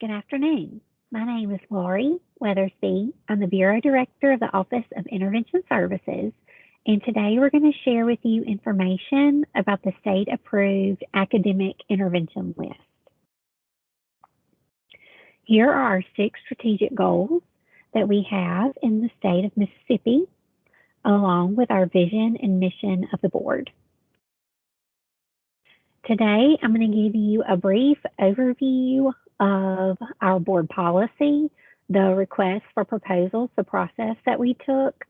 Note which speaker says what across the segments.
Speaker 1: Good afternoon. My name is Lori Weathersby. I'm the Bureau Director of the Office of Intervention Services, and today we're going to share with you information about the state-approved academic intervention list. Here are our 6 strategic goals that we have in the state of Mississippi, along with our vision and mission of the board. Today, I'm going to give you a brief overview of our board policy, the request for proposals, the process that we took.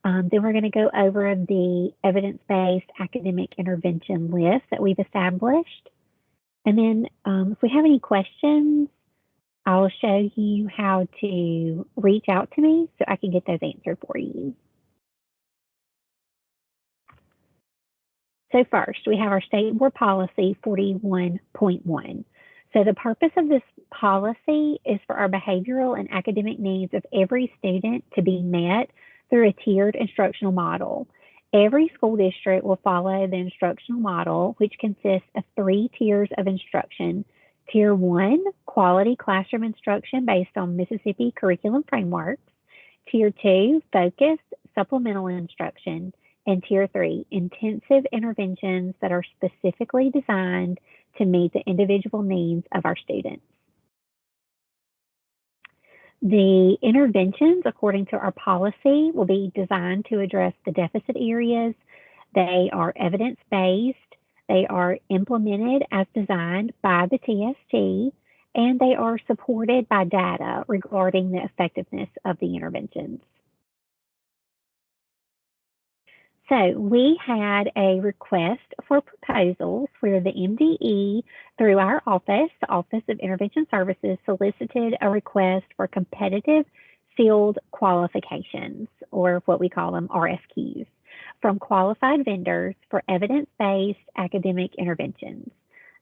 Speaker 1: Then we're going to go over the evidence-based academic intervention list that we've established. And then if we have any questions, I'll show you how to reach out to me so I can get those answered for you. So first, we have our State Board Policy 41.1. So the purpose of this policy is for our behavioral and academic needs of every student to be met through a tiered instructional model. Every school district will follow the instructional model, which consists of 3 tiers of instruction. Tier 1, quality classroom instruction based on Mississippi curriculum frameworks. Tier 2, focused supplemental instruction. And Tier 3, intensive interventions that are specifically designed to meet the individual needs of our students. The interventions, according to our policy, will be designed to address the deficit areas. They are evidence-based. They are implemented as designed by the TST, and they are supported by data regarding the effectiveness of the interventions. So we had a request for proposals where the MDE, through our office, the Office of Intervention Services, solicited a request for competitive field qualifications, or what we call them RFQs, from qualified vendors for evidence-based academic interventions.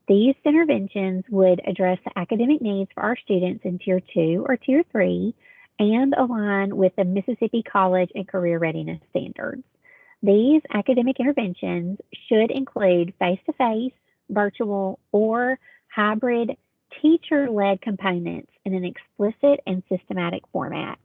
Speaker 1: These interventions would address the academic needs for our students in Tier 2 or Tier 3 and align with the Mississippi College and Career Readiness Standards. These academic interventions should include face-to-face, virtual, or hybrid teacher-led components in an explicit and systematic format.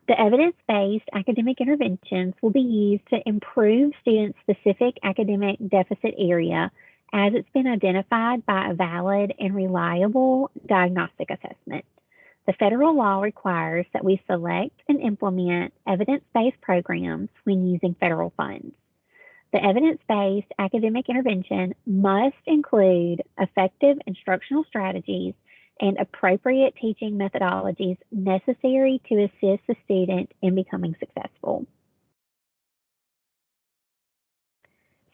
Speaker 1: The evidence-based academic interventions will be used to improve student-specific academic deficit area as it's been identified by a valid and reliable diagnostic assessment. The federal law requires that we select and implement evidence-based programs when using federal funds. The evidence-based academic intervention must include effective instructional strategies and appropriate teaching methodologies necessary to assist the student in becoming successful.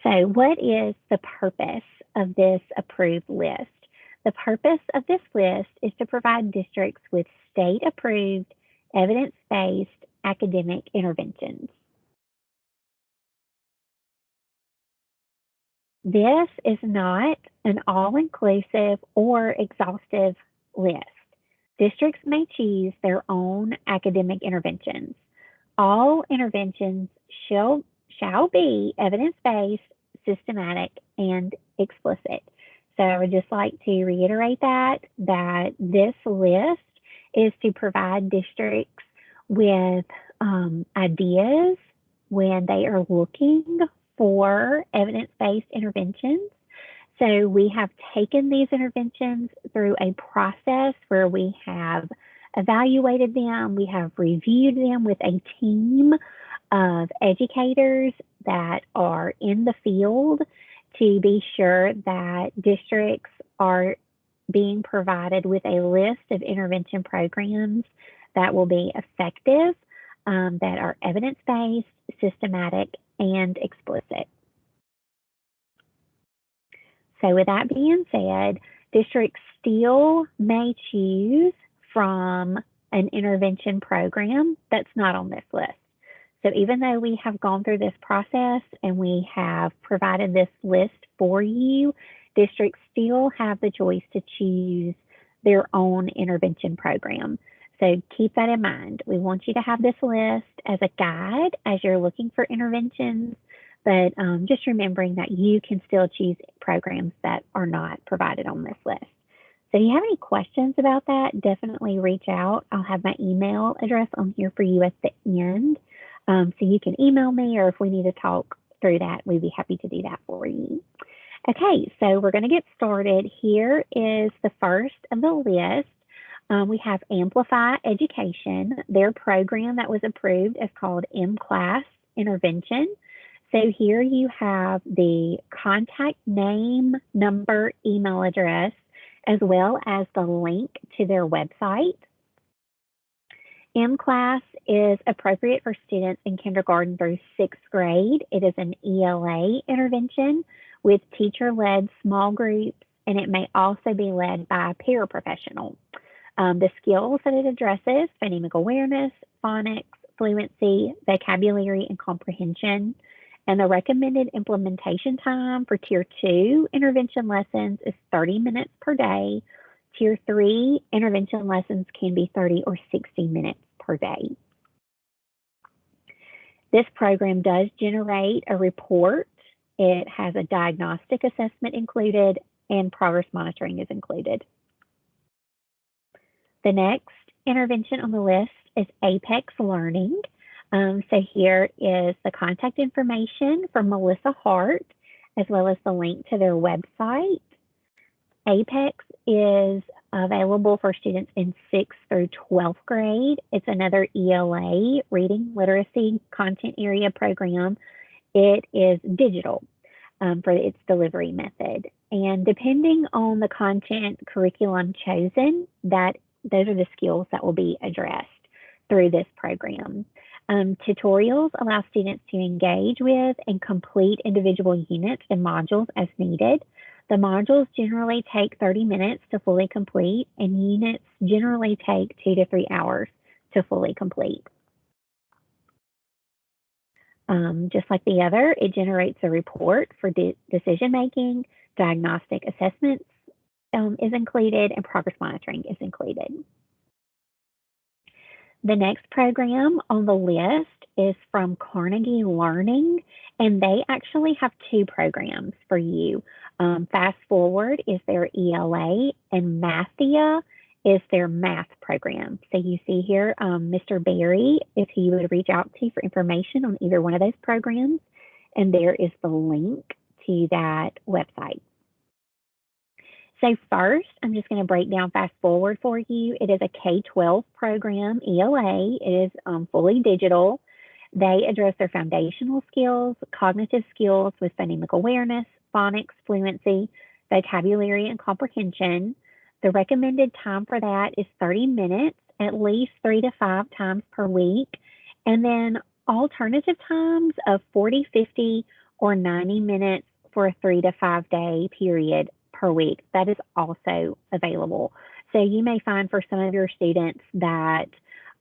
Speaker 1: So what is the purpose of this approved list? The purpose of this list is to provide districts with state-approved, evidence-based academic interventions. This is not an all-inclusive or exhaustive list. Districts may choose their own academic interventions. All interventions shall be evidence-based, systematic, and explicit. So I would just like to reiterate that this list is to provide districts with ideas when they are looking for evidence-based interventions. So we have taken these interventions through a process where we have evaluated them, we have reviewed them with a team of educators that are in the field to be sure that districts are being provided with a list of intervention programs that will be effective, that are evidence-based, systematic, and explicit. So with that being said, districts still may choose from an intervention program that's not on this list. So even though we have gone through this process and we have provided this list for you, districts still have the choice to choose their own intervention program. So keep that in mind. We want you to have this list as a guide as you're looking for interventions, but just remembering that you can still choose programs that are not provided on this list. So if you have any questions about that, definitely reach out. I'll have my email address on here for you at the end. So you can email me, or if we need to talk through that, we'd be happy to do that for you. Okay, so we're going to get started. Here is the first of the list. We have Amplify Education. Their program that was approved is called M-Class Intervention. So here you have the contact name, number, email address, as well as the link to their website. M-Class is appropriate for students in kindergarten through 6th grade. It is an ELA intervention with teacher-led small groups, and it may also be led by a paraprofessional. The skills that it addresses: phonemic awareness, phonics, fluency, vocabulary, and comprehension. And the recommended implementation time for Tier 2 intervention lessons is 30 minutes per day. Tier 3 intervention lessons can be 30 or 60 minutes per day. This program does generate a report. It has a diagnostic assessment included, and progress monitoring is included. The next intervention on the list is Apex Learning. So here is the contact information from Melissa Hart, as well as the link to their website. Apex is available for students in 6th through 12th grade. It's another ELA, Reading Literacy Content Area program. It is digital for its delivery method. And depending on the content curriculum chosen, those are the skills that will be addressed through this program. Tutorials allow students to engage with and complete individual units and modules as needed. The modules generally take 30 minutes to fully complete, and units generally take 2 to 3 hours to fully complete. Just like the other, it generates a report for decision making, diagnostic assessments is included, and progress monitoring is included. The next program on the list is from Carnegie Learning, and they actually have 2 programs for you. Fast Forward is their ELA, and Mathia is their math program. So you see here, Mr. Barry is who you would reach out to for information on either one of those programs, and there is the link to that website. So first, I'm just going to break down Fast Forward for you. It is a K-12 program, ELA. It is fully digital. They address their foundational skills, cognitive skills with phonemic awareness, phonics, fluency, vocabulary, and comprehension. The recommended time for that is 30 minutes, at least 3 to 5 times per week. And then alternative times of 40, 50, or 90 minutes for a 3 to 5 day period per week. That is also available. So you may find for some of your students that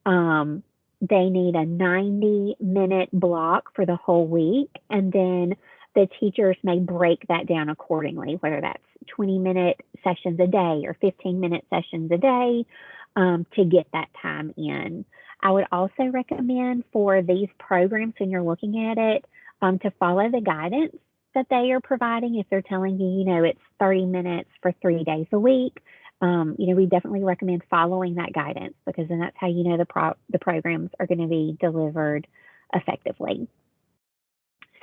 Speaker 1: they need a 90-minute block for the whole week, and then the teachers may break that down accordingly, whether that's 20-minute sessions a day or 15-minute sessions a day to get that time in. I would also recommend for these programs, when you're looking at it, to follow the guidance that they are providing. If they're telling you, it's 30 minutes for 3 days a week, we definitely recommend following that guidance, because then that's how you know the programs are going to be delivered effectively.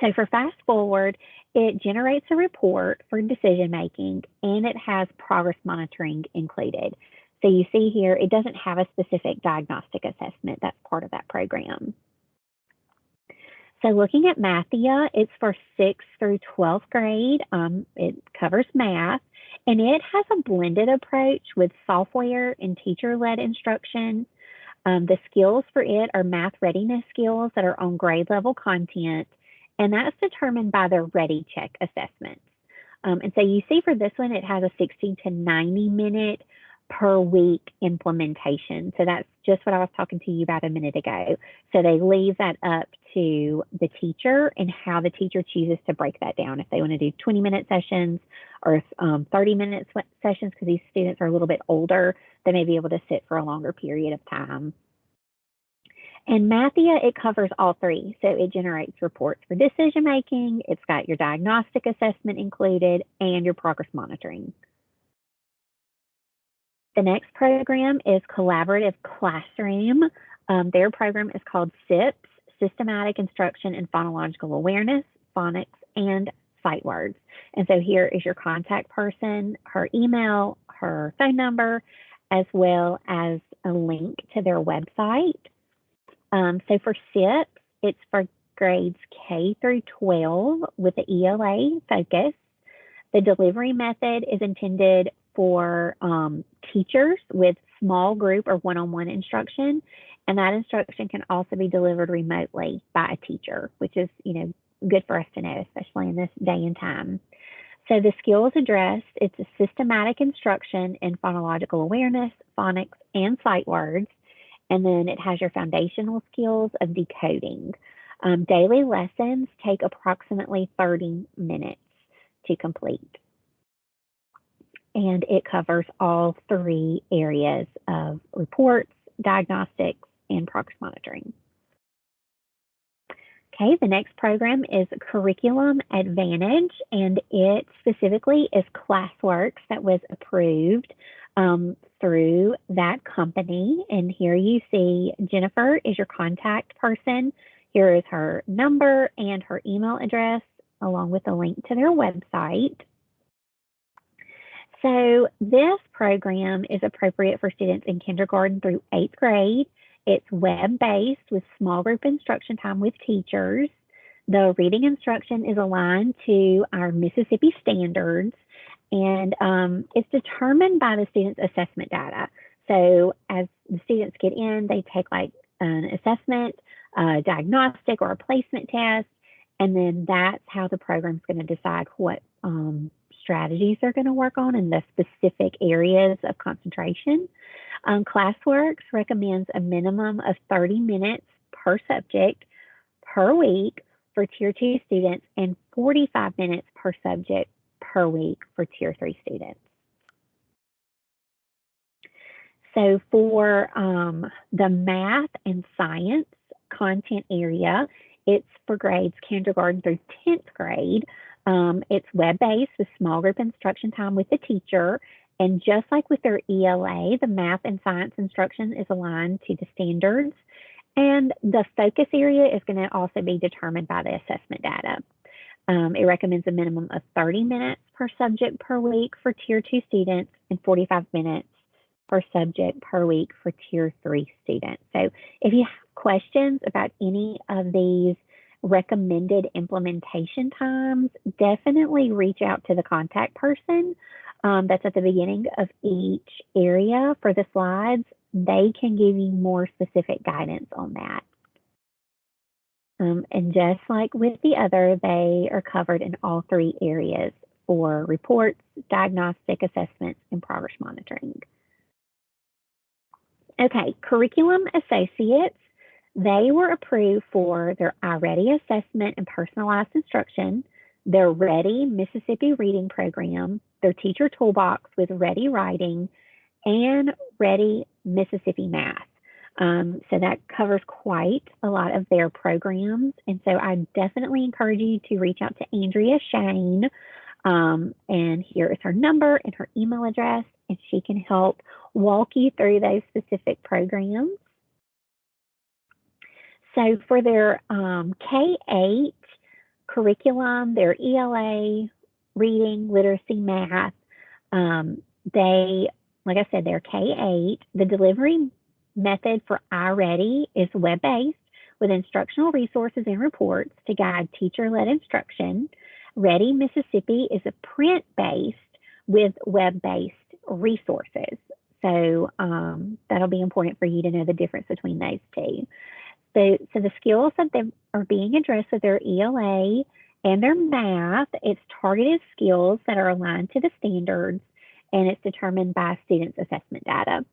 Speaker 1: So for Fast Forward, it generates a report for decision making, and it has progress monitoring included. So you see here, it doesn't have a specific diagnostic assessment that's part of that program. So looking at Mathia, it's for 6th through 12th grade. It covers math, and it has a blended approach with software and teacher-led instruction. The skills for it are math readiness skills that are on grade level content, and that's determined by the Ready Check assessments. And so you see for this one, it has a 60 to 90 minute per week implementation. So that's just what I was talking to you about a minute ago. So they leave that up to the teacher and how the teacher chooses to break that down. If they want to do 20-minute sessions or 30-minute sessions, because these students are a little bit older, they may be able to sit for a longer period of time. And Mathia, it covers all 3. So it generates reports for decision making, it's got your diagnostic assessment included, and your progress monitoring. The next program is Collaborative Classroom. Their program is called SIPS, Systematic Instruction and Phonological Awareness, Phonics, and Sight Words. And so here is your contact person, her email, her phone number, as well as a link to their website. So for SIPS, it's for grades K through 12 with the ELA focus. The delivery method is intended for teachers with small group or one-on-one instruction, and that instruction can also be delivered remotely by a teacher, which is, good for us to know, especially in this day and time. So the skills addressed, it's a systematic instruction in phonological awareness, phonics, and sight words, and then it has your foundational skills of decoding. Daily lessons take approximately 30 minutes to complete. And it covers all 3 areas of reports, diagnostics, and progress monitoring. Okay, the next program is Curriculum Advantage, and it specifically is classworks that was approved through that company. And here you see Jennifer is your contact person. Here is her number and her email address, along with a link to their website. So this program is appropriate for students in kindergarten through 8th grade. It's web-based with small group instruction time with teachers. The reading instruction is aligned to our Mississippi standards, and it's determined by the students' assessment data. So as the students get in, they take like an assessment, a diagnostic, or a placement test, and then that's how the program's going to decide what strategies they're going to work on in the specific areas of concentration. Classworks recommends a minimum of 30 minutes per subject per week for Tier 2 students and 45 minutes per subject per week for Tier 3 students. So for the math and science content area, it's for grades kindergarten through 10th grade. It's web-based with small group instruction time with the teacher. And just like with their ELA, the math and science instruction is aligned to the standards. And the focus area is going to also be determined by the assessment data. It recommends a minimum of 30 minutes per subject per week for Tier 2 students and 45 minutes per subject per week for Tier 3 students. So if you have questions about any of these recommended implementation times, definitely reach out to the contact person that's at the beginning of each area for the slides. They can give you more specific guidance on that. And just like with the other, they are covered in all 3 areas for reports, diagnostic assessments, and progress monitoring. Okay, Curriculum Associates. They were approved for their iReady assessment and personalized instruction, their Ready Mississippi Reading Program, their Teacher Toolbox with Ready Writing, and Ready Mississippi Math. So that covers quite a lot of their programs. And so I definitely encourage you to reach out to Andrea Shane. And here is her number and her email address, and she can help walk you through those specific programs. So for their K-8 curriculum, their ELA, reading, literacy, math, like I said, they're K-8. The delivery method for iReady is web-based with instructional resources and reports to guide teacher-led instruction. Ready Mississippi is a print-based with web-based resources. So that'll be important for you to know the difference between those two. So the skills that they are being addressed with their ELA and their math, it's targeted skills that are aligned to the standards, and it's determined by students' assessment data.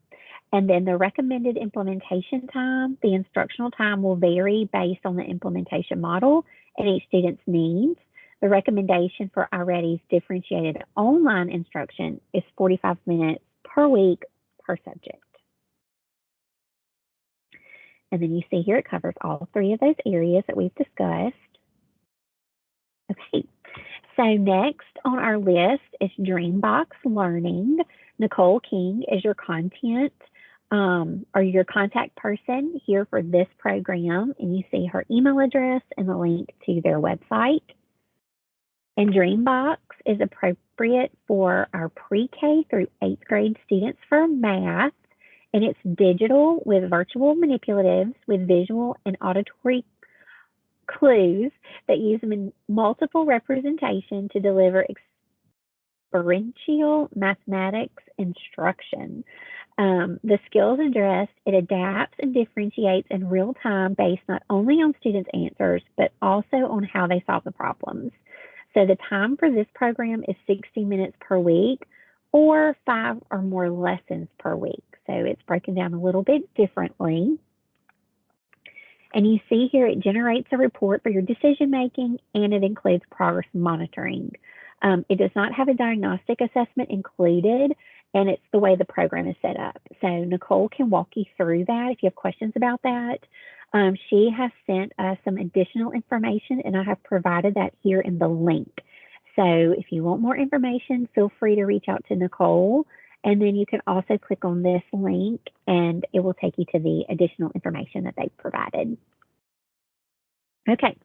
Speaker 1: And then the recommended implementation time, the instructional time will vary based on the implementation model and each student's needs. The recommendation for iReady's differentiated online instruction is 45 minutes per week per subject. And then you see here it covers all 3 of those areas that we've discussed. Okay, so next on our list is Dreambox Learning. Nicole King is your content or your contact person here for this program, and you see her email address and the link to their website. And Dreambox is appropriate for our pre-K through 8th grade students for math, and it's digital with virtual manipulatives with visual and auditory clues that use multiple representation to deliver experiential mathematics instruction. The skills addressed, it adapts and differentiates in real time based not only on students' answers, but also on how they solve the problems. So the time for this program is 60 minutes per week or 5 or more lessons per week. So it's broken down a little bit differently. And you see here it generates a report for your decision making, and it includes progress monitoring. It does not have a diagnostic assessment included, and it's the way the program is set up. So Nicole can walk you through that if you have questions about that. She has sent us some additional information, and I have provided that here in the link. So if you want more information, feel free to reach out to Nicole, and then you can also click on this link, and it will take you to the additional information that they've provided. Okay,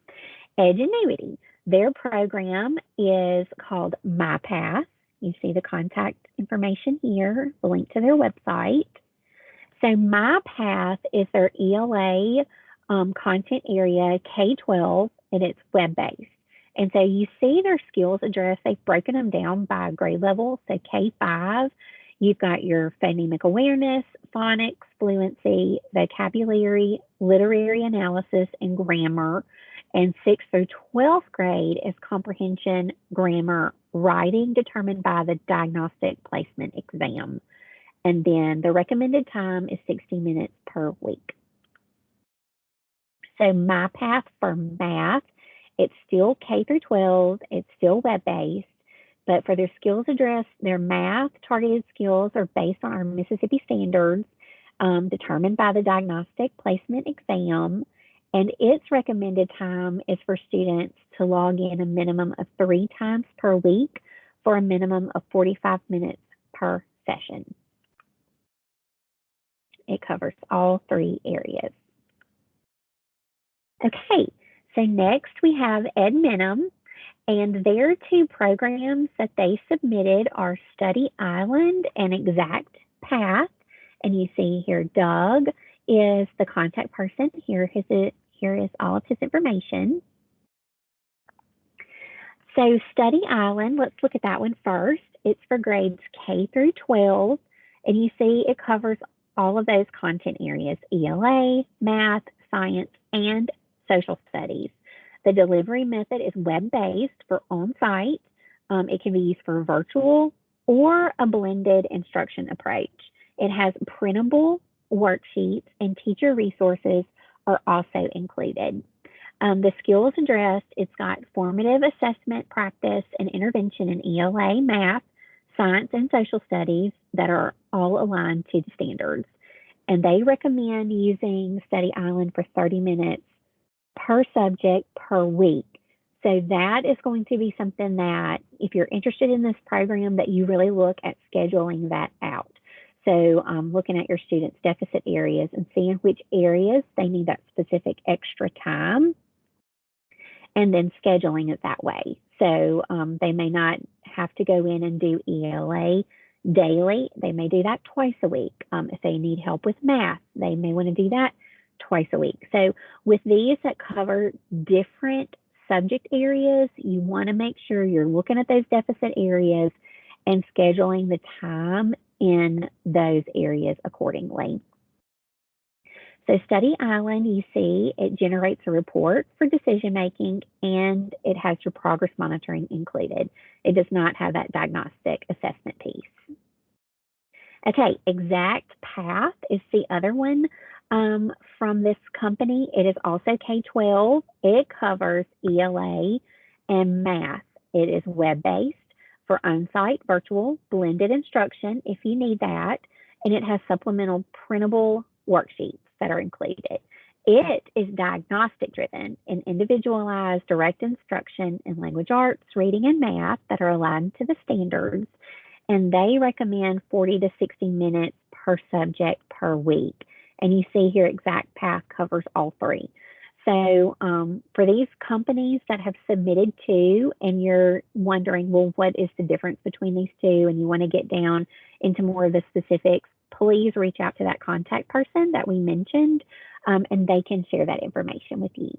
Speaker 1: Edgenuity. Their program is called MyPath. You see the contact information here, the link to their website. So MyPath is their ELA content area, K-12, and it's web-based. And so you see their skills address, they've broken them down by grade level. So K-5, you've got your phonemic awareness, phonics, fluency, vocabulary, literary analysis, and grammar. And 6th through 12th grade is comprehension, grammar, writing determined by the diagnostic placement exam. And then the recommended time is 60 minutes per week. So MyPath for math, it's still K through 12, it's still web-based, but for their skills address, their math targeted skills are based on our Mississippi standards determined by the diagnostic placement exam. And its recommended time is for students to log in a minimum of 3 times per week for a minimum of 45 minutes per session. It covers all 3 areas. Okay, so next we have EdMinim, and their 2 programs that they submitted are Study Island and Exact Path. And you see here, Doug is the contact person. Here is all of his information. So Study Island, let's look at that one first. It's for grades K through 12, and you see it covers all of those content areas, ELA, math, science, and social studies. The delivery method is web-based for on-site. It can be used for virtual or a blended instruction approach. It has printable worksheets, and teacher resources are also included. The skills addressed, it's got formative assessment, practice, and intervention in ELA, math, science, and social studies that are all aligned to the standards. And they recommend using Study Island for 30 minutes per subject per week. So that is going to be something that, if you're interested in this program, that you really look at scheduling that out. So looking at your students' deficit areas and seeing which areas they need that specific extra time, and then scheduling it that way. So they may not have to go in and do ELA daily. They may do that twice a week. If they need help with math, they may want to do that twice a week. So with these that cover different subject areas, you want to make sure you're looking at those deficit areas and scheduling the time in those areas accordingly. So Study Island, you see, it generates a report for decision making, and it has your progress monitoring included. It does not have that diagnostic assessment piece. Okay, Exact Path is the other one from this company. It is also K-12. It covers ELA and math. It is web-based for on-site, virtual, blended instruction if you need that, and it has supplemental printable worksheets that are included. It is diagnostic driven and individualized direct instruction in language arts, reading, and math that are aligned to the standards. and they recommend 40 to 60 minutes per subject per week. And you see here, Exact Path covers all three. So for these companies that have submitted to, and you're wondering, well, what is the difference between these two, and you want to get down into more of the specifics, please reach out to that contact person that we mentioned, and they can share that information with you.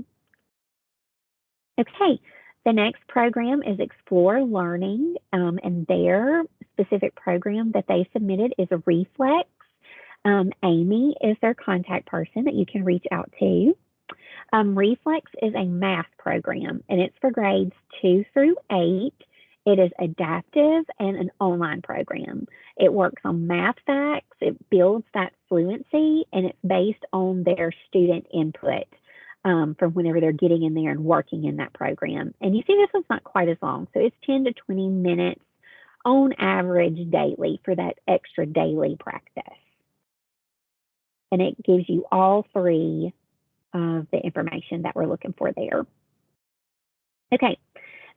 Speaker 1: Okay, the next program is Explore Learning, and their specific program that they submitted is a Reflex. Amy is their contact person that you can reach out to. Reflex is a math program, and it's for grades 2 through 8. It is adaptive and an online program. It works on math facts, it builds that fluency, and it's based on their student input from whenever they're getting in there and working in that program. And you see this one's not quite as long, so it's 10 to 20 minutes on average daily for that extra daily practice. And it gives you all three of the information that we're looking for there. Okay,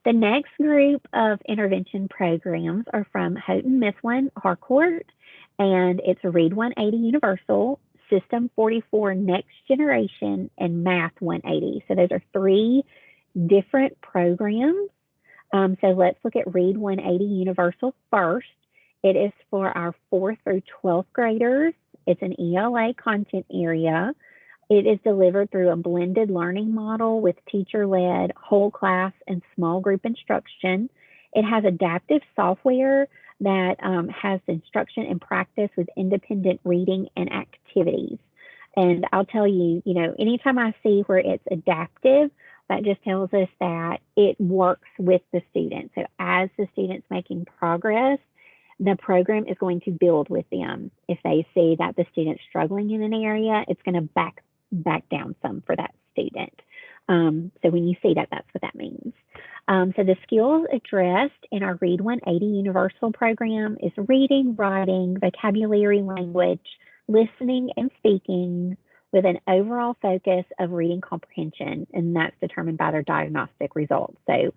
Speaker 1: the next group of intervention programs are from Houghton Mifflin Harcourt, and it's Read 180 Universal, System 44 Next Generation, and Math 180. So those are three different programs. So let's look at Read 180 Universal first. It is for our 4th through 12th graders. It's an ELA content area. It is delivered through a blended learning model with teacher-led, whole class, and small group instruction. It has adaptive software that has instruction and practice with independent reading and activities. And I'll tell you, anytime I see where it's adaptive, that just tells us that it works with the student. So as the student's making progress, the program is going to build with them. If they see that the student's struggling in an area, it's going to back down some for that student. So when you see that, that's what that means. So the skills addressed in our Read 180 Universal program is reading, writing, vocabulary, language, listening, and speaking, with an overall focus of reading comprehension, and that's determined by their diagnostic results. So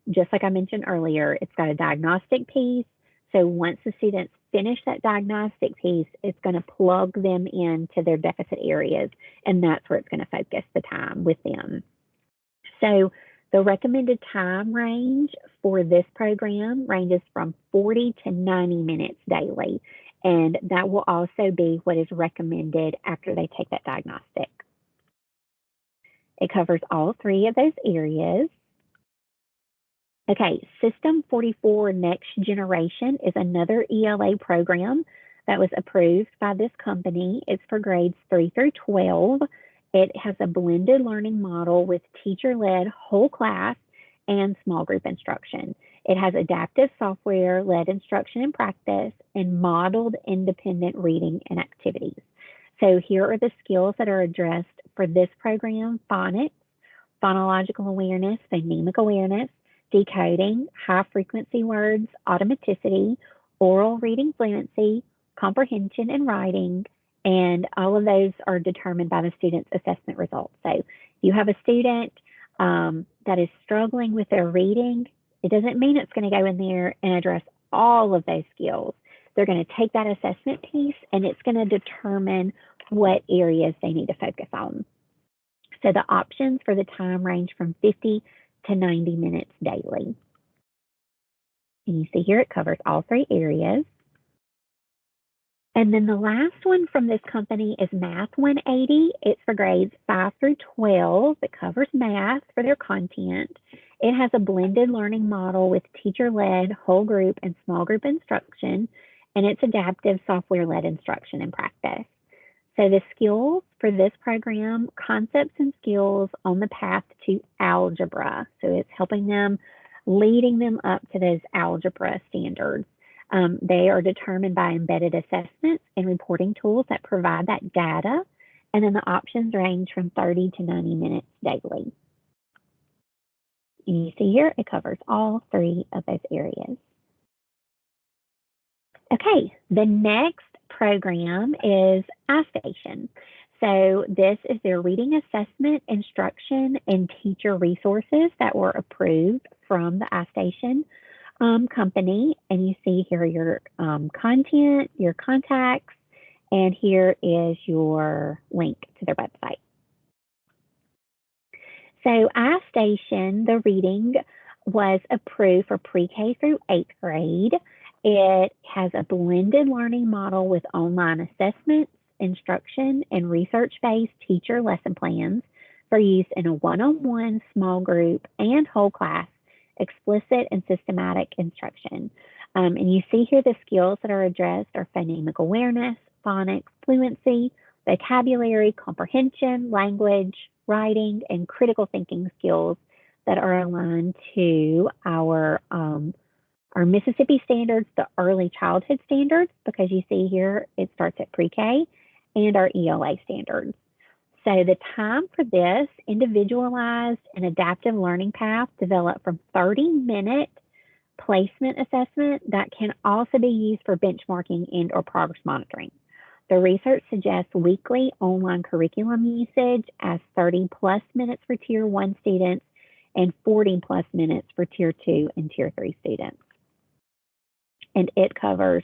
Speaker 1: just like I mentioned earlier, it's got a diagnostic piece. So once the students finish that diagnostic piece, it's going to plug them into their deficit areas, and that's where it's going to focus the time with them. So the recommended time range for this program ranges from 40 to 90 minutes daily, and that will also be what is recommended after they take that diagnostic. It covers all three of those areas. Okay, System 44 Next Generation is another ELA program that was approved by this company. It's for grades 3 through 12. It has a blended learning model with teacher-led whole class and small group instruction. It has adaptive software-led instruction and practice and modeled independent reading and activities. So here are the skills that are addressed for this program: phonics, phonological awareness, phonemic awareness, decoding, high-frequency words, automaticity, oral reading fluency, comprehension and writing, and all of those are determined by the student's assessment results. So if you have a student that is struggling with their reading, it doesn't mean it's going to go in there and address all of those skills. They're going to take that assessment piece, and it's going to determine what areas they need to focus on. So the options for the time range from 50 to 90 minutes daily. And you see here it covers all three areas. And then the last one from this company is Math 180. It's for grades 5 through 12. It covers math for their content. It has a blended learning model with teacher-led, whole group, and small group instruction, and it's adaptive software-led instruction and practice. So the skills for this program: concepts and skills on the path to algebra. So it's helping them, leading them up to those algebra standards. They are determined by embedded assessments and reporting tools that provide that data. And then the options range from 30 to 90 minutes daily. And you see here, it covers all three of those areas. Okay, the next program is Istation. So this is their reading assessment, instruction, and teacher resources that were approved from the Istation. company, and you see here your content, your contacts, and here is your link to their website. So Istation, the reading was approved for pre-K through 8th grade. It has a blended learning model with online assessments, instruction, and research-based teacher lesson plans for use in a one-on-one, small group, and whole class, explicit and systematic instruction. And you see here the skills that are addressed are phonemic awareness, phonics, fluency, vocabulary, comprehension, language, writing, and critical thinking skills that are aligned to our Mississippi standards, the early childhood standards, because you see here it starts at pre-K, and our ELA standards. So the time for this individualized and adaptive learning path developed from 30-minute placement assessment that can also be used for benchmarking and or progress monitoring. The research suggests weekly online curriculum usage as 30 plus minutes for Tier 1 students and 40 plus minutes for Tier 2 and Tier 3 students. And it covers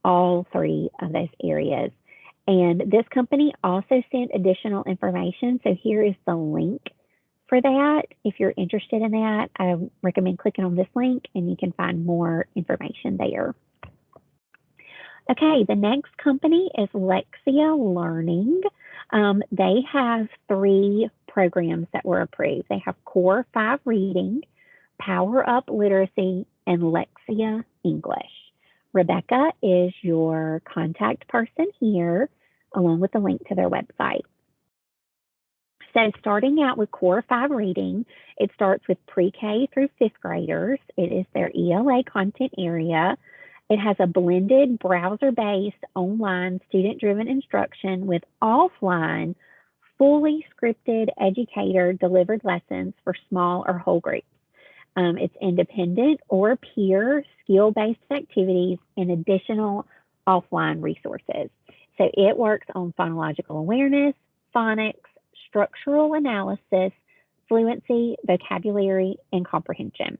Speaker 1: all three of those areas. And this company also sent additional information. So here is the link for that. If you're interested in that, I recommend clicking on this link and you can find more information there. Okay, the next company is Lexia Learning. They have 3 programs that were approved. They have Core 5 Reading, Power Up Literacy, and Lexia English. Rebecca is your contact person here, along with the link to their website. So starting out with Core 5 Reading, it starts with pre-K through 5th graders. It is their ELA content area. It has a blended browser-based online student-driven instruction with offline, fully scripted educator-delivered lessons for small or whole groups. It's independent or peer skill-based activities and additional offline resources. So it works on phonological awareness, phonics, structural analysis, fluency, vocabulary, and comprehension.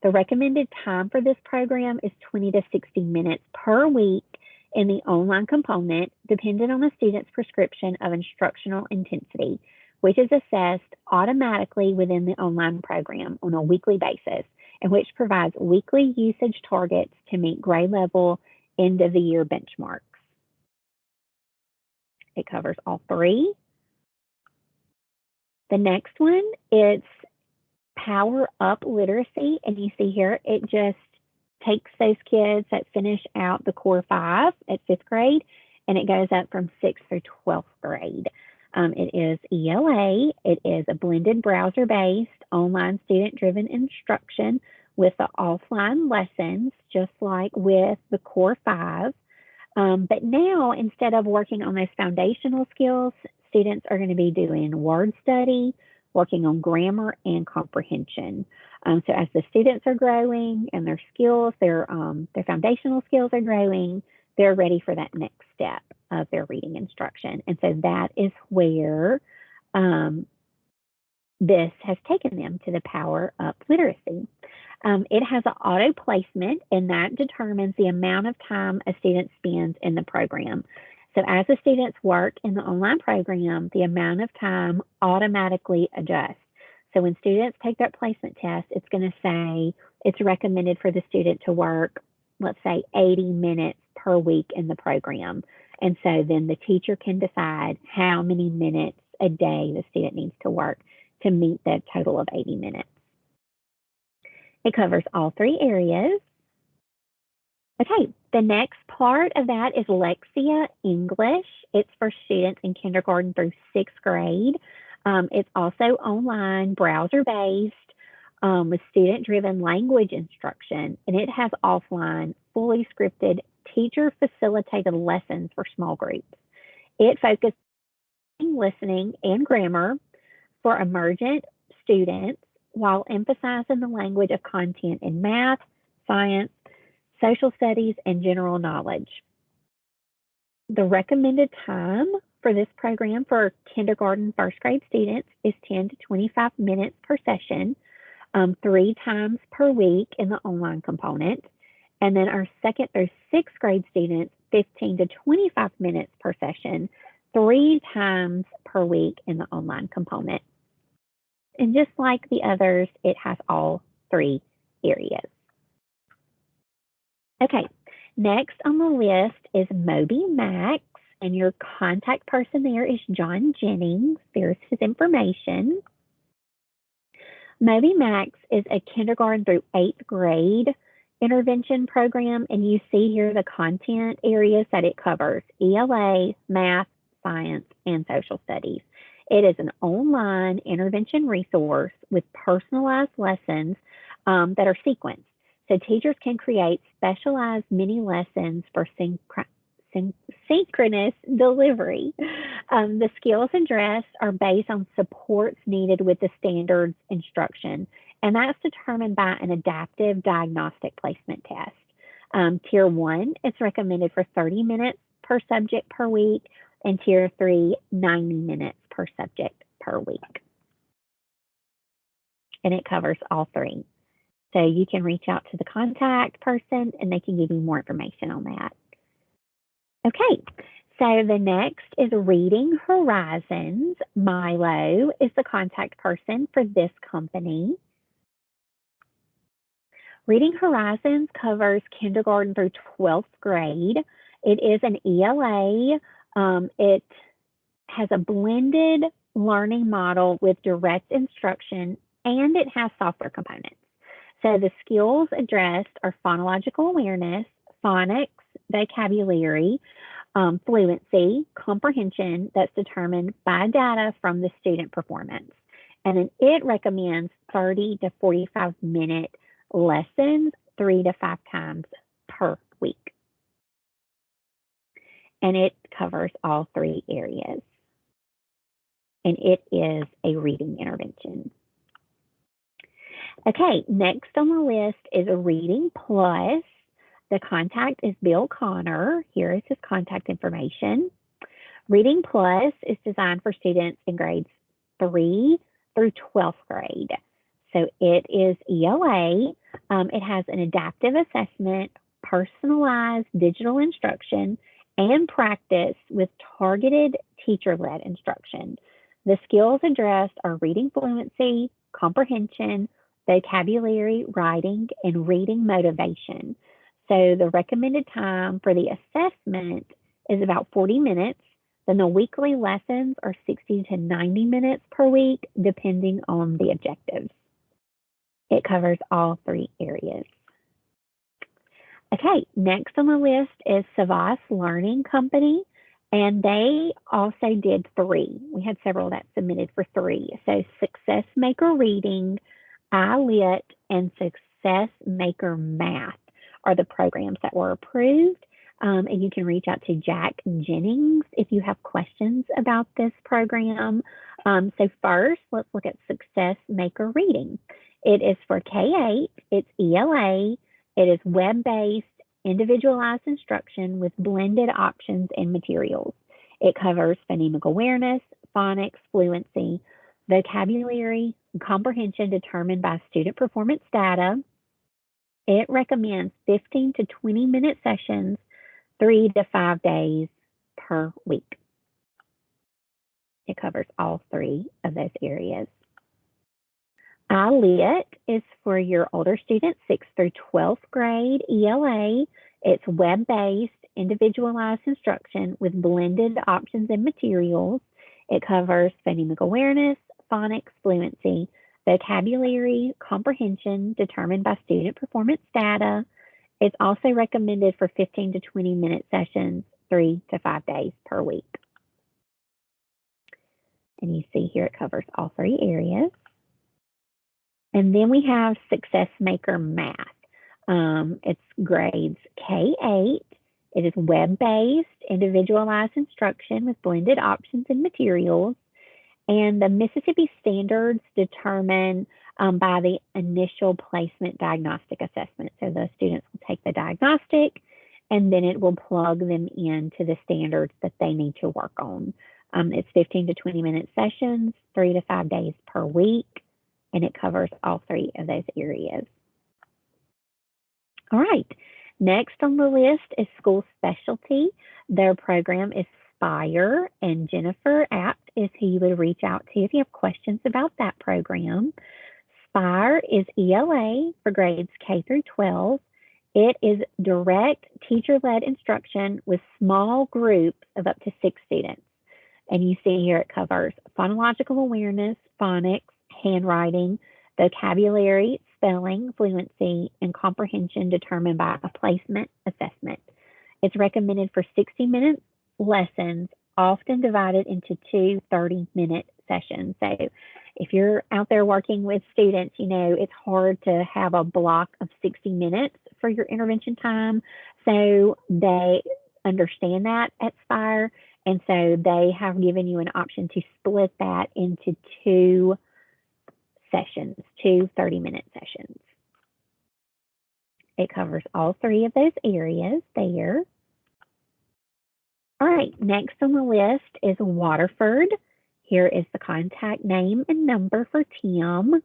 Speaker 1: The recommended time for this program is 20 to 60 minutes per week in the online component, dependent on the student's prescription of instructional intensity, which is assessed automatically within the online program on a weekly basis, and which provides weekly usage targets to meet grade level end of the year benchmarks. It covers all 3. The next one is Power Up Literacy, and you see here it just takes those kids that finish out the Core 5 at 5th grade, and it goes up from 6th through 12th grade. It is ELA. It is a blended browser-based online student-driven instruction with the offline lessons, just like with the Core 5. But now, instead of working on those foundational skills, students are going to be doing word study, working on grammar and comprehension. So as the students are growing and their skills, their foundational skills are growing, they're ready for that next step of their reading instruction. And so that is where this has taken them, to the Power Up Literacy. It has an auto placement, and that determines the amount of time a student spends in the program. So as the students work in the online program, the amount of time automatically adjusts. So when students take that placement test, it's going to say it's recommended for the student to work, let's say, 80 minutes per week in the program. And so then the teacher can decide how many minutes a day the student needs to work to meet that total of 80 minutes. It covers all 3 areas. Okay, the next part of that is Lexia English. It's for students in kindergarten through 6th grade. It's also online, browser-based, with student-driven language instruction, and it has offline, fully scripted, teacher-facilitated lessons for small groups. It focuses on listening and grammar for emergent students while emphasizing the language of content in math, science, social studies, and general knowledge. The recommended time for this program for kindergarten, 1st grade students is 10 to 25 minutes per session. 3 times per week in the online component. And then our 2nd through 6th grade students, 15 to 25 minutes per session, 3 times per week in the online component. And just like the others, it has all 3 areas. Okay, next on the list is Moby Max, and your contact person there is John Jennings. There's his information. Moby Max is a kindergarten through 8th grade intervention program, and you see here the content areas that it covers: ELA, math, science, and social studies. It is an online intervention resource with personalized lessons that are sequenced. So teachers can create specialized mini lessons for synchronous delivery. The skills addressed are based on supports needed with the standards instruction, and that's determined by an adaptive diagnostic placement test. Tier 1, it's recommended for 30 minutes per subject per week, and Tier 3, 90 minutes per subject per week. And it covers all 3. So you can reach out to the contact person and they can give you more information on that. Okay, so the next is Reading Horizons. Milo is the contact person for this company. Reading Horizons covers kindergarten through 12th grade. It is an ELA. It has a blended learning model with direct instruction, and it has software components. So the skills addressed are phonological awareness, phonics, vocabulary, fluency, comprehension that's determined by data from the student performance. And then it recommends 30 to 45 minute lessons 3 to 5 times per week. And it covers all 3 areas. And it is a reading intervention. Okay, next on the list is a Reading Plus. The contact is Bill Connor. Here is his contact information. Reading Plus is designed for students in grades 3 through 12th grade. So it is ELA. It has an adaptive assessment, personalized digital instruction, and practice with targeted teacher-led instruction. The skills addressed are reading fluency, comprehension, vocabulary, writing, and reading motivation. So the recommended time for the assessment is about 40 minutes. Then the weekly lessons are 60 to 90 minutes per week, depending on the objectives. It covers all 3 areas. Okay, next on the list is Savas Learning Company, and they also did 3. We had several that submitted for 3. So Success Maker Reading, iLit, and Success Maker Math are the programs that were approved. And you can reach out to Jack Jennings if you have questions about this program. So first, let's look at Success Maker Reading. It is for K-8, it's ELA, it is web-based, individualized instruction with blended options and materials. It covers phonemic awareness, phonics, fluency, vocabulary, and comprehension determined by student performance data. It recommends 15 to 20 minute sessions, 3 to 5 days per week. It covers all 3 of those areas. iLit is for your older students, 6th through 12th grade ELA. It's web-based, individualized instruction with blended options and materials. It covers phonemic awareness, phonics, fluency, vocabulary, comprehension determined by student performance data. It's also recommended for 15 to 20 minute sessions, 3 to 5 days per week. And you see here it covers all 3 areas. And then we have Success Maker Math. It's grades K-8. It is web-based, individualized instruction with blended options and materials. And the Mississippi standards determined by the initial placement diagnostic assessment. So the students will take the diagnostic and then it will plug them into the standards that they need to work on. It's 15 to 20 minute sessions, 3 to 5 days per week. and it covers all three of those areas. All right, next on the list is school specialty. Their program is Spire, and Jennifer Apt is who you would reach out to if you have questions about that program. Spire is ELA for grades K through 12. It is direct teacher-led instruction with small groups of up to 6 students. And you see here it covers phonological awareness, phonics, handwriting, vocabulary, spelling, fluency, and comprehension determined by a placement assessment. It's recommended for 60-minute lessons, often divided into 2 30-minute sessions. So if you're out there working with students, you know it's hard to have a block of 60 minutes for your intervention time. So they understand that at Spire, and so they have given you an option to split that into 2 sessions, 2 30-minute sessions. It covers all 3 of those areas there. All right, next on the list is Waterford. Here is the contact name and number for Tim. All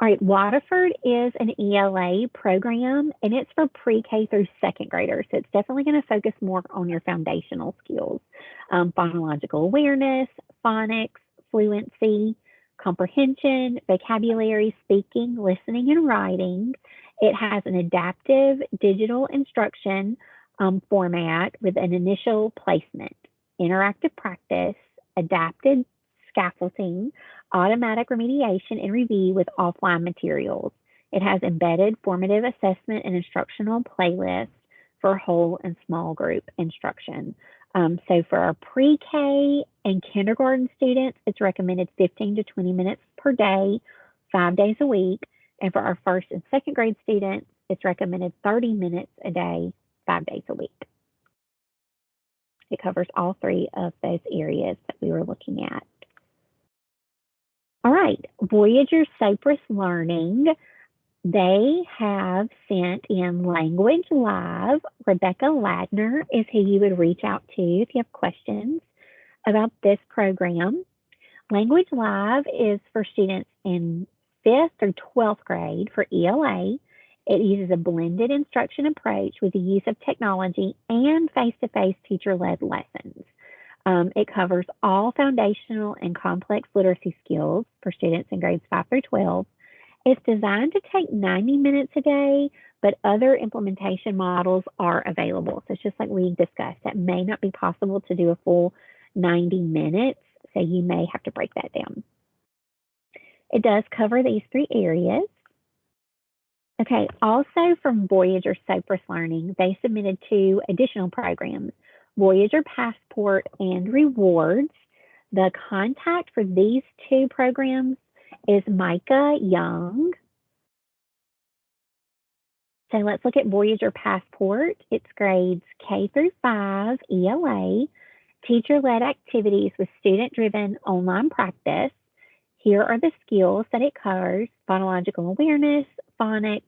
Speaker 1: right, Waterford is an ELA program, and it's for pre-K through 2nd graders. So it's definitely going to focus more on your foundational skills, phonological awareness, phonics, fluency, comprehension, vocabulary, speaking, listening, and writing. It has an adaptive digital instruction format with an initial placement, interactive practice, adapted scaffolding, automatic remediation and review with offline materials. It has embedded formative assessment and instructional playlists for whole and small group instruction. So for our pre-K and kindergarten students, it's recommended 15 to 20 minutes per day, 5 days a week. And for our 1st and 2nd grade students, it's recommended 30 minutes a day, 5 days a week. It covers all 3 of those areas that we were looking at. All right, Voyager Learning, they have sent in Language Live. Rebecca Ladner is who you would reach out to if you have questions about this program. Language Live is for students in 5th through 12th grade for ELA. It uses a blended instruction approach with the use of technology and face-to-face teacher-led lessons. It covers all foundational and complex literacy skills for students in grades 5 through 12. It's designed to take 90 minutes a day, but other implementation models are available. So it's just like we discussed, that may not be possible to do a full 90 minutes, so you may have to break that down. It does cover these 3 areas. Okay, also from Voyager Learning, they submitted 2 additional programs, Voyager Passport and Rewards. The contact for these 2 programs is Micah Young. So let's look at Voyager Passport. It's grades K through 5, ELA, teacher-led activities with student-driven online practice. Here are the skills that it covers: phonological awareness, phonics,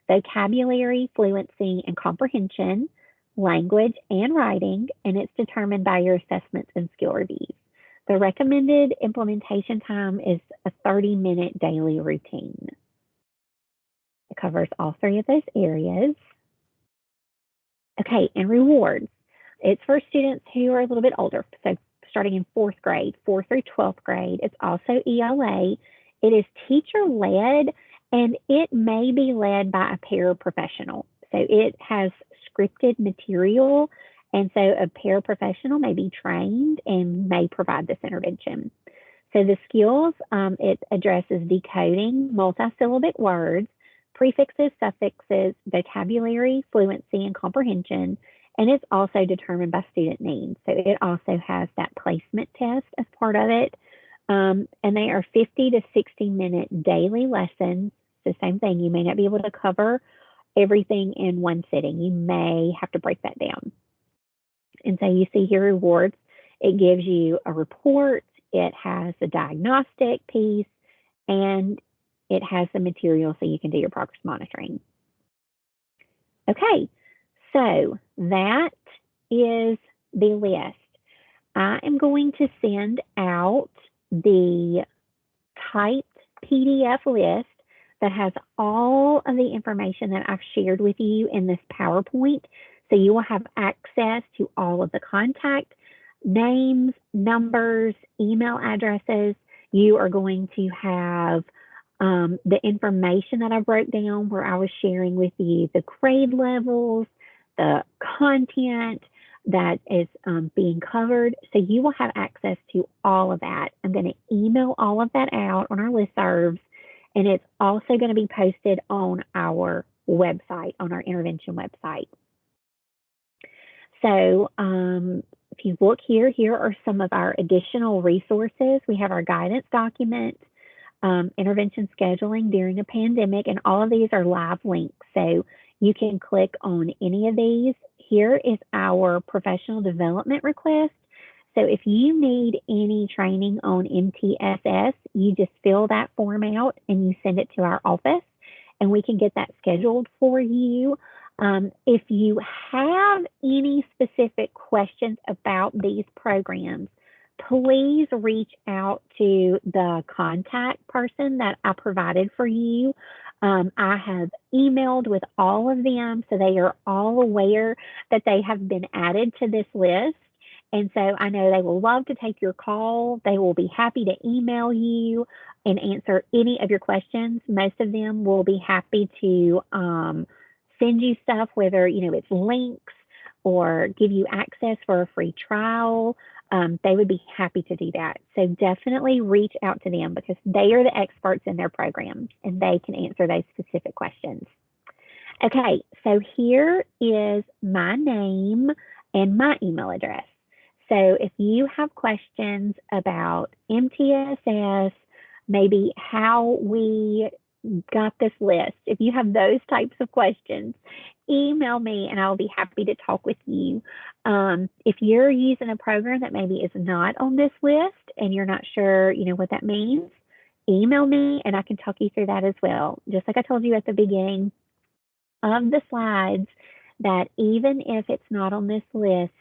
Speaker 1: vocabulary, fluency, and comprehension, language and writing, and it's determined by your assessments and skill reviews. The recommended implementation time is a 30-minute daily routine. It covers all 3 of those areas. Okay, and rewards. It's for students who are a little bit older, so starting in 4th grade, 4th through 12th grade. It's also ELA. It is teacher-led, and it may be led by a paraprofessional. So it has scripted material, and so a paraprofessional may be trained and may provide this intervention. So the skills, it addresses decoding multisyllabic words, prefixes, suffixes, vocabulary, fluency, and comprehension, and it's also determined by student needs. So it also has that placement test as part of it. And they are 50 to 60-minute daily lessons. So same thing, you may not be able to cover everything in one sitting. You may have to break that down. And so you see here rewards. It gives you a report. It has a diagnostic piece, and it has the material so you can do your progress monitoring. Okay, so that is the list. I am going to send out the typed PDF list that has all of the information that I've shared with you in this PowerPoint. So you will have access to all of the contact names, numbers, email addresses. You are going to have the information that I broke down where I was sharing with you the grade levels, the content that is being covered. So you will have access to all of that. I'm going to email all of that out on our listservs, and it's also going to be posted on our website, on our intervention website. So if you look here, here are some of our additional resources. We have our guidance document, intervention scheduling during a pandemic, and all of these are live links. So you can click on any of these. Here is our professional development request. So if you need any training on MTSS, you just fill that form out and you send it to our office, and we can get that scheduled for you. If you have any specific questions about these programs, please reach out to the contact person that I provided for you. I have emailed with all of them, so they are all aware that they have been added to this list. And so I know they will love to take your call. They will be happy to email you and answer any of your questions. Most of them will be happy to send you stuff, whether it's links or give you access for a free trial. They would be happy to do that. So definitely reach out to them because they are the experts in their programs and they can answer those specific questions. Okay, so here is my name and my email address. So if you have questions about MTSS, maybe how we got this list, if you have those types of questions, email me and I'll be happy to talk with you. If you're using a program that maybe is not on this list and you're not sure, what that means, email me and I can talk you through that as well. Just like I told you at the beginning of the slides, that even if it's not on this list,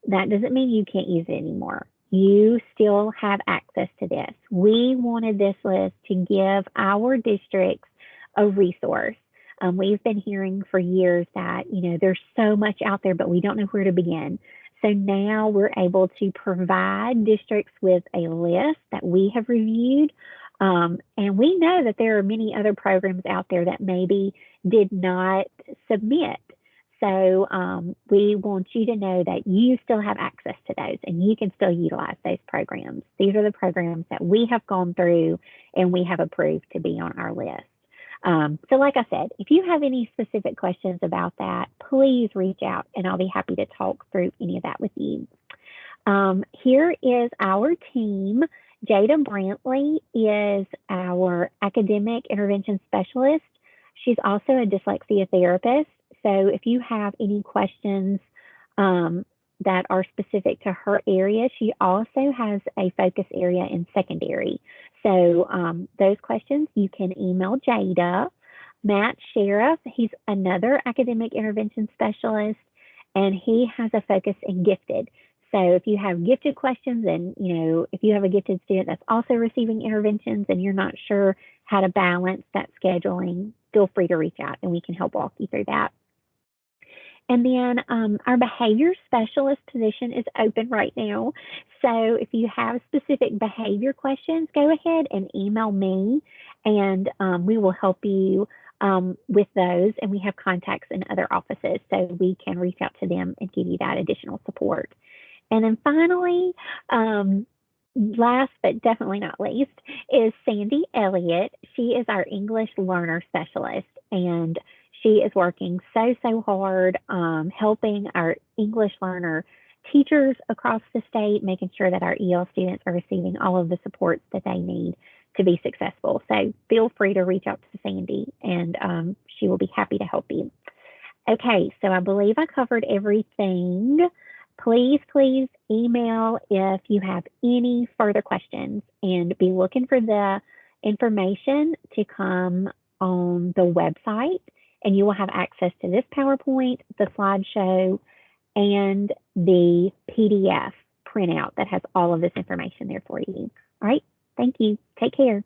Speaker 1: that doesn't mean you can't use it anymore. You still have access to this. We wanted this list to give our districts a resource. We've been hearing for years that, there's so much out there, but we don't know where to begin. So now we're able to provide districts with a list that we have reviewed. And we know that there are many other programs out there that maybe did not submit. So we want you to know that you still have access to those and you can still utilize those programs. These are the programs that we have gone through and we have approved to be on our list. So like I said, if you have any specific questions about that, please reach out and I'll be happy to talk through any of that with you. Here is our team. Jada Brantley is our academic intervention specialist. She's also a dyslexia therapist. So if you have any questions that are specific to her area, she also has a focus area in secondary. So those questions you can email Jada. Matt Sheriff, he's another academic intervention specialist, and he has a focus in gifted. So if you have gifted questions and, if you have a gifted student that's also receiving interventions and you're not sure how to balance that scheduling, feel free to reach out and we can help walk you through that. And then our behavior specialist position is open right now. So if you have specific behavior questions, go ahead and email me and we will help you with those. And we have contacts in other offices, so we can reach out to them and give you that additional support. And then finally, last but definitely not least, is Sandy Elliott. She is our English learner specialist, and she is working so hard helping our English learner teachers across the state, making sure that our EL students are receiving all of the supports that they need to be successful. So feel free to reach out to Sandy, and she will be happy to help you. Okay, so I believe I covered everything. Please email if you have any further questions, and be looking for the information to come on the website, and you will have access to this PowerPoint, the slideshow, and the PDF printout that has all of this information there for you. All right, thank you. Take care.